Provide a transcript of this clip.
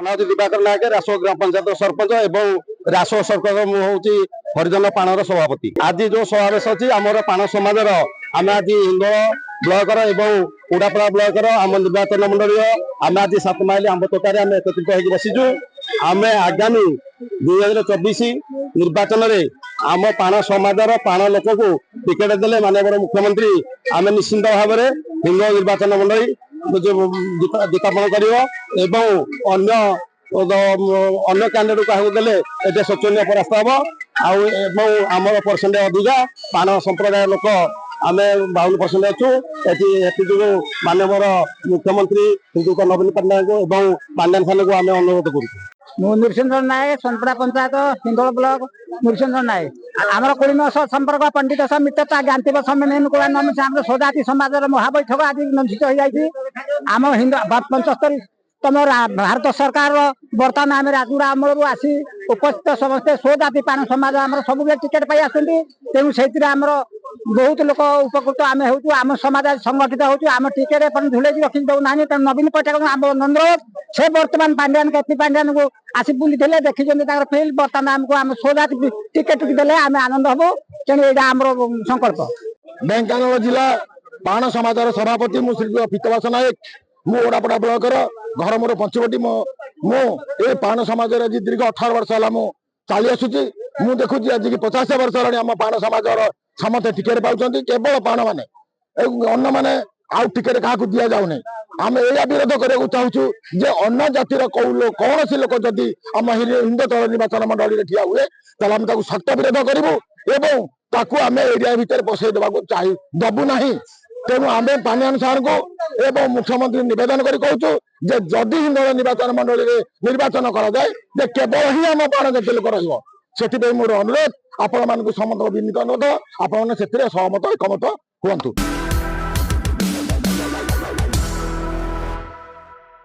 हूँ दिवाकर नायक रासो ग्राम पंचायत सरपंच एवं रासो सरपंच मुझे हरिजन पाणर सभापति। आज जो समावेश अच्छी आमर पाण समाजर आम आज हिंदोल ब्लकर एवं उड़ापड़ा ब्लकर आम निर्वाचन मंडल आम आज 7 माइल आंब तोटार आम एकत्रित हो बसीचु। आम आगामी 2024 निर्वाचन में आम पाण समाजर पाण लोक को टिकेट देले माननीय मुख्यमंत्री आम निश्चिंत भाव में हिंदोल निर्वाचन मंडल दीपापन कर अन्य कैंडिडेट क्या देले ये शोचनीय परास्त हम आमर परसेंट अधिका पाण संप्रदाय लोक आम 52% अच्छु जो माननीय मुख्यमंत्री हिंदू नवीन पट्टनायक और पांड्यान खान को आम अनुरोध करूँ। नृसिंह नायक सोनपड़ा पंचायत हिंदोल ब्लॉक नृसिंह नायक आमर 20 वर्ष संपर्क पंडित मित्रता ज्ञाति सम्मेलन को आम सौदाती समाज महाबैठक आज अनुष्ठित हो जाए। आम हिंदू 75 तम भारत सरकार बर्तमान आम राजगुड़ा अमल आसी उपस्थित समस्ते स्वजाति पाण समाज आम सब टिकेट पाई आसती तेणु से बहुत लोक उपकृत आम हो आम समाज संगठित होम टिकेट झुले रखी दौना तेणु नवीन पट्टनायक आम अनुरोध से बर्तमान पांड्यान केपी पांड्यान को आसी बुली देखी फिल्ड बर्तमान आमको आम स्वजाति टिकेट देले आम आनंद हबू तेणु यहाँ आम संकल्प। ढेंकानाल जिला पाण समाजर सभापति मु श्री पीतवास नायक मु ओडापड़ा ब्लकर घर मोर पंचवटी मु पाण समाज दीर्घ 18 वर्ष है चली आसुची मु देखुची आज की 50 वर्ष आम पाण समाजर समस्ते टिकेट पाँच केवल पाण मैंने अन्न मैंने आउ टिकेट क्या दि जाऊनी आम यह विरोध करने चाहूँ जे अन्न जातिर कौन सी लोक जदि आम हिंदू तल निर्वाचन मंडल में ठिया हुए ताल आम सख्त विरोध करूँ आम एरिया भितर पसई देवाक दबू ना तेणु आम पांड्यान सार को एवं मुख्यमंत्री निवेदन कर कहूँ जे जदि हिंदोल निर्वाचन मंडल में निर्वाचन कराए केवल ही आम पाण जाति लोक रही मोर अनुरोध आपण मान समस्त विनीत अनुरोध आपण सहमत एकमत हुंतु।